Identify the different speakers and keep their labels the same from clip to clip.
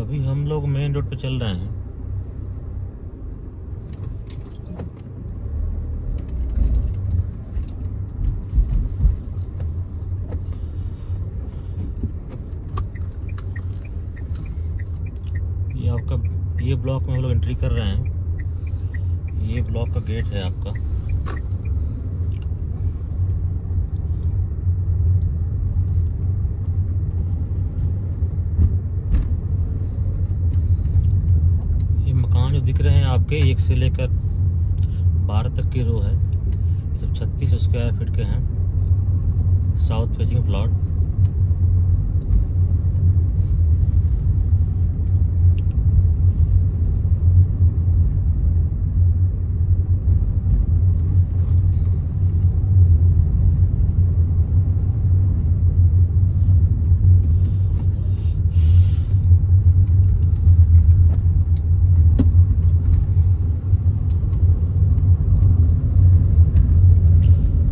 Speaker 1: अभी हम लोग मेन रोड पे चल रहे हैं। ये आपका ये ब्लॉक में हम लोग एंट्री कर रहे हैं। ये ब्लॉक का गेट है आपका। ये मकान जो दिख रहे हैं आपके 1 से लेकर 12 तक की रो है। ये सब 36 स्क्वायर फीट के हैं, साउथ फेसिंग प्लॉट।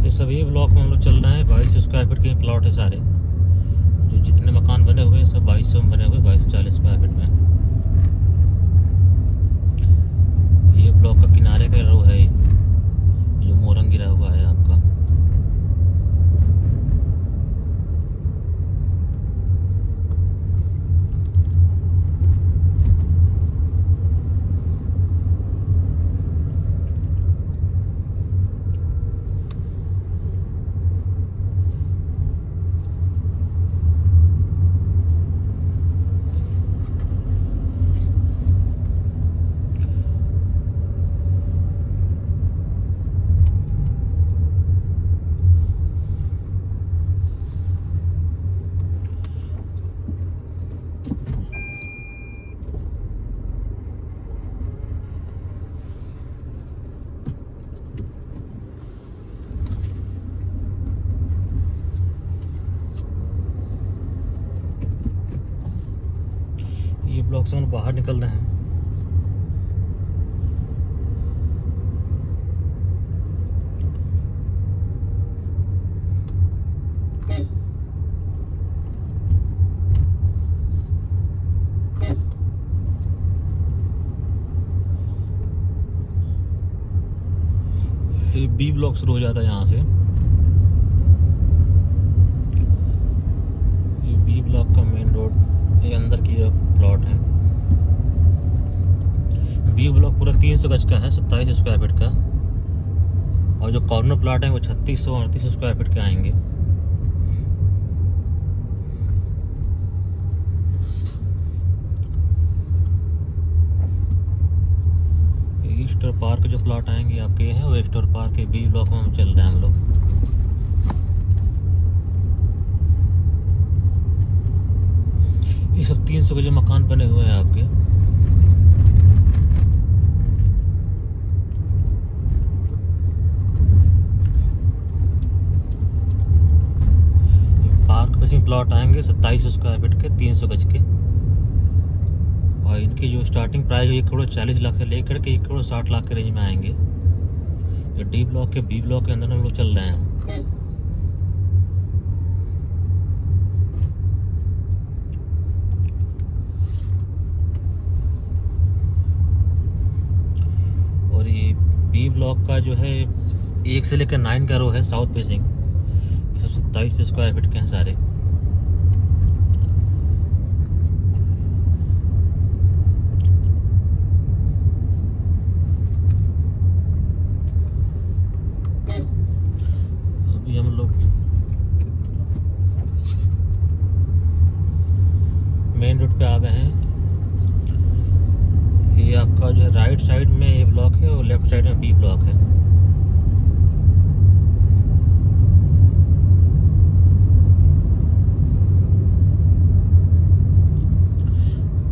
Speaker 1: सभी ब्लॉक में हम लोग चल रहे हैं। 22 स्क्वायर फीट के प्लॉट है सारे। जो जितने मकान बने हुए हैं सब 2200 में बने हुए, 2240 स्क्वायर फीट में। ये ब्लॉक का किनारे का रो है, जो मोरंग गिरा हुआ है आपका। ये ब्लॉक से हम बाहर निकल रहे हैं। ये बी ब्लॉक शुरू हो जाता है यहाँ से। ये बी ब्लॉक का मेन रोड, ये अंदर की प्लॉट है। बी ब्लॉक पूरा 300 गज का है, 27 स्क्वायर फीट का। और जो कॉर्नर प्लॉट है वो 3638 स्क्वायर फीट के आएंगे। ईस्टर पार्क जो प्लॉट आएंगे आपके हैं, वो ईस्टर पार्क के बी ब्लॉक में हम चल रहे हैं हम लोग। ये सब 300 के जो मकान बने हुए हैं आपके। पार्क फेसिंग प्लॉट आएंगे 27 स्क्वायर फीट के, 300 गज के। और इनकी जो स्टार्टिंग प्राइस 1,40,00,000 से लेकर के 1,60,00,000 के रेंज में आएंगे। जो डी ब्लॉक के बी ब्लॉक के अंदर हम लोग चल रहे हैं। और ये बी ब्लॉक का जो है 1 से लेकर 9 का रो है, साउथ फेसिंग। ये सब 27 स्क्वायर फीट के हैं सारे। अभी हम लोग मेन रोड पे आ गए हैं। ये आपका जो है राइट साइड में ए ब्लॉक है और लेफ्ट साइड में बी ब्लॉक है।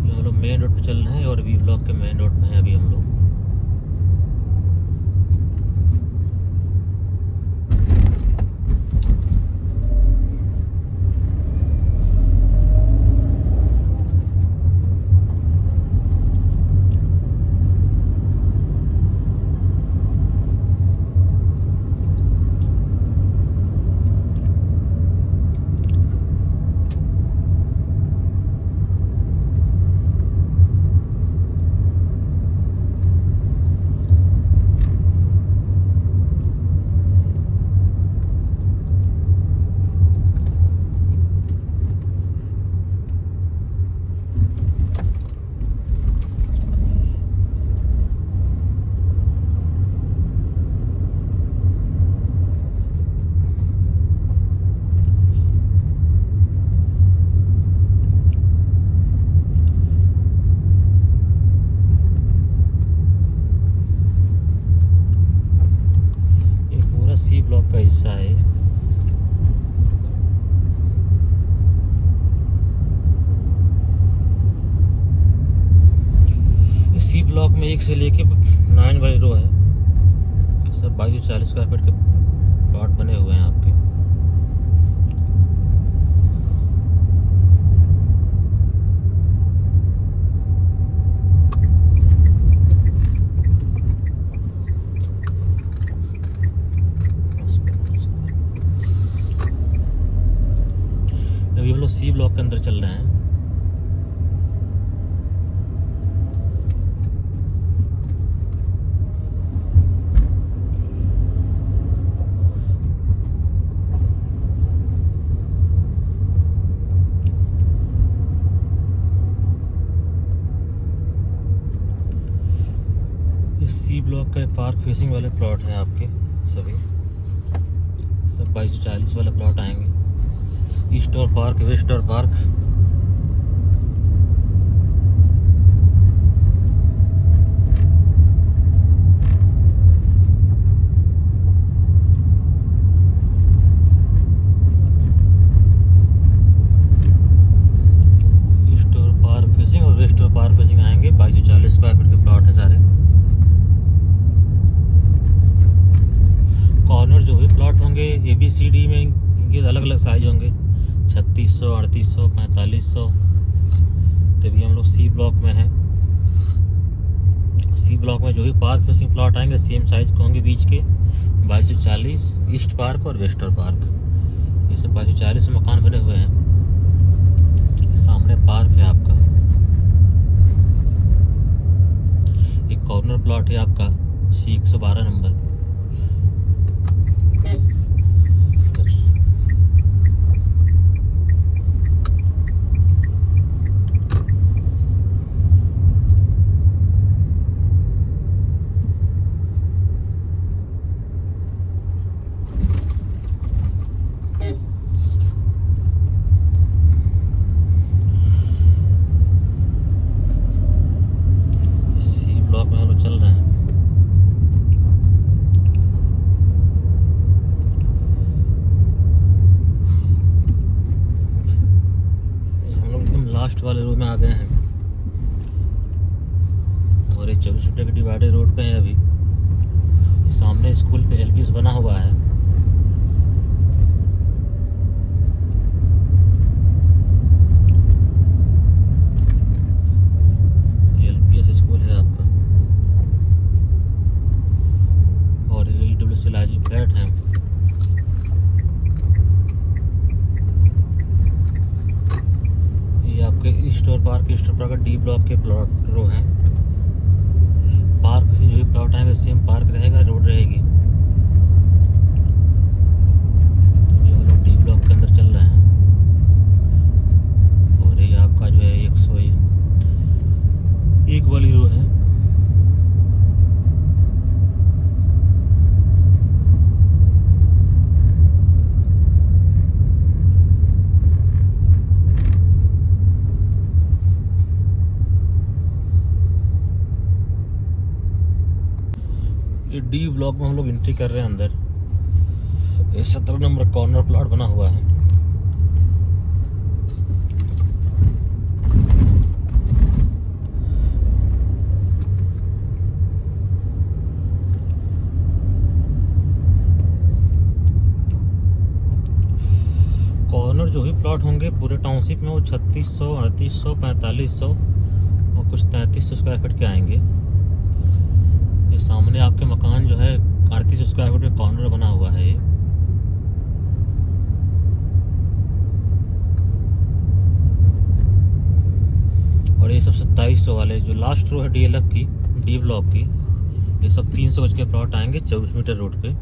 Speaker 1: हम लोग मेन रोड पे चल रहे हैं और बी ब्लॉक के मेन रोड पे हैं अभी हम लोग। ब्लॉक में 1 से लेके 9 वाली रो है, सब 2240 स्क्वायर फीट के प्लॉट बने हुए हैं आपके। अभी हम लोग सी ब्लॉक के अंदर चल रहे हैं। सी ब्लॉक का पार्क फेसिंग वाले प्लॉट हैं आपके सभी, सब 2240 वाले प्लॉट आएंगे। ईस्ट और पार्क, वेस्ट और पार्क। ईस्ट और पार्क फेसिंग और वेस्ट और पार्क फेसिंग आएंगे। 2240 स्क्वायर फीट के प्लॉट हैं सारे। कॉर्नर जो भी प्लॉट होंगे ABCD में इनके अलग अलग साइज होंगे, 3600, 3800, 4500। तभी हम लोग सी ब्लॉक में हैं। सी ब्लॉक में जो भी पार्क फेसिंग प्लॉट आएंगे सेम साइज के होंगे बीच के, 2240। ईस्ट पार्क और वेस्टर्न पार्क, ये सब 2240 मकान बने हुए हैं। सामने पार्क है आपका। एक कॉर्नर प्लॉट है आपका C112 नंबर। सी ब्लॉक में हम लोग चल रहे हैं। लास्ट वाले रोड में आ गए हैं और ये 24 फीट के डिवाइडर रोड पे है। अभी सामने स्कूल पे LPS बना हुआ है। LPS स्कूल है आपका और EWCLIG फ्लैट है। आपके ईस्ट और पार्क का D ब्लॉक के प्लॉट रो हैं। पार्क से जो भी प्लॉट आएंगे सेम पार्क रहेगा, रोड रहेगी। तो ये हम लोग D ब्लॉक के अंदर चल रहे हैं और ये आपका जो है 101 वाली रो है। D ब्लॉक में हम लोग एंट्री कर रहे हैं अंदर। ये 17 नंबर कॉर्नर प्लॉट बना हुआ है। कॉर्नर जो भी प्लॉट होंगे पूरे टाउनशिप में वो 3600, 3800, 4500 और कुछ 3300 स्क्वायर फीट के आएंगे। ये सामने आपके मकान जो है 3800 स्क्वायर फीट में कॉर्नर बना हुआ है। ये और ये सब 2700 वाले जो लास्ट रो है DLF की, D ब्लॉक की, ये सब 300 गज के प्लॉट आएंगे 24 मीटर रोड पे।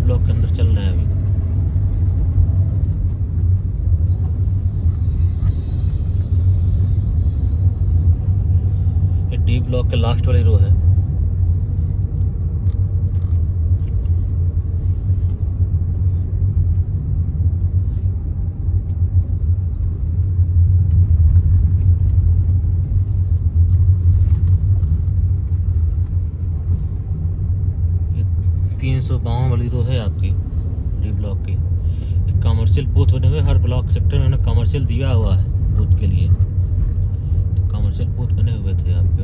Speaker 1: ब्लॉक के अंदर चल रहे हैं अभी। ये D ब्लॉक के लास्ट वाली रो है। वाली रो है आपकी डी ब्लॉक की। एक कमर्शियल बूथ बने हुए हर ब्लॉक सेक्टर में, उन्होंने कमर्शियल दिया हुआ है बूथ के लिए, तो कमर्शियल बूथ बने हुए थे आपके।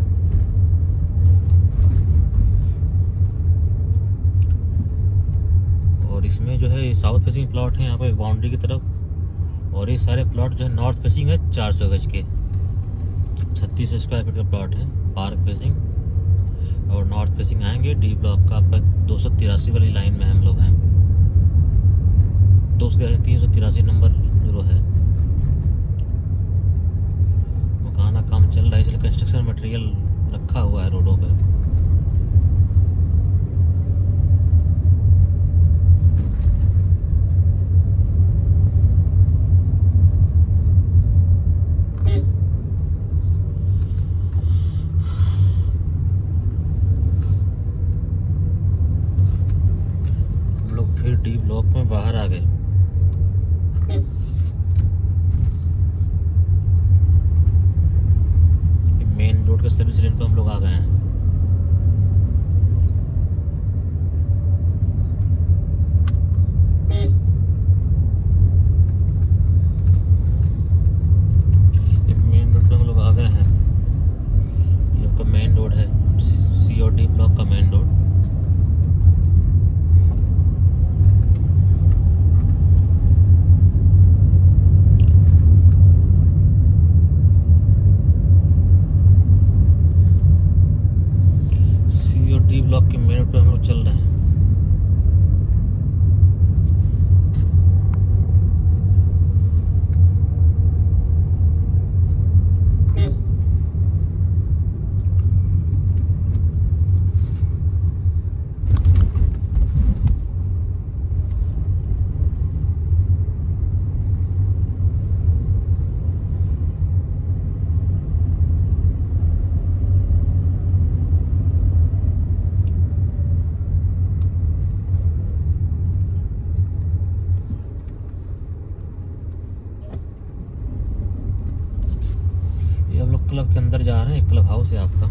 Speaker 1: और इसमें जो है साउथ फेसिंग प्लॉट है यहाँ पे बाउंड्री की तरफ, और ये सारे प्लॉट जो है नॉर्थ फेसिंग है 400 गज के, 36 स्क्वायर फीट का प्लॉट है पार्क फेसिंग। और नॉर्थ फेसिंग आएंगे डी ब्लॉक का आपका 283 वाली लाइन में हम लोग हैं, 383 नंबर रो है। मकान का काम चल रहा है, इसलिए कंस्ट्रक्शन मटेरियल रखा हुआ है रोडों पे। फिर डी ब्लॉक में बाहर आ गए। मेन रोड के सर्विस लेन पे हम लोग आ गए हैं। मेन रोड पे हम लोग आ गए हैं, ये आपका मेन रोड है, सी और डी ब्लॉक का मेन रोड। डी ब्लॉक के मेन रोड पे हम लोग चल रहे हैं। ये हम लोग क्लब के अंदर जा रहे हैं, एक क्लब हाउस है आपका।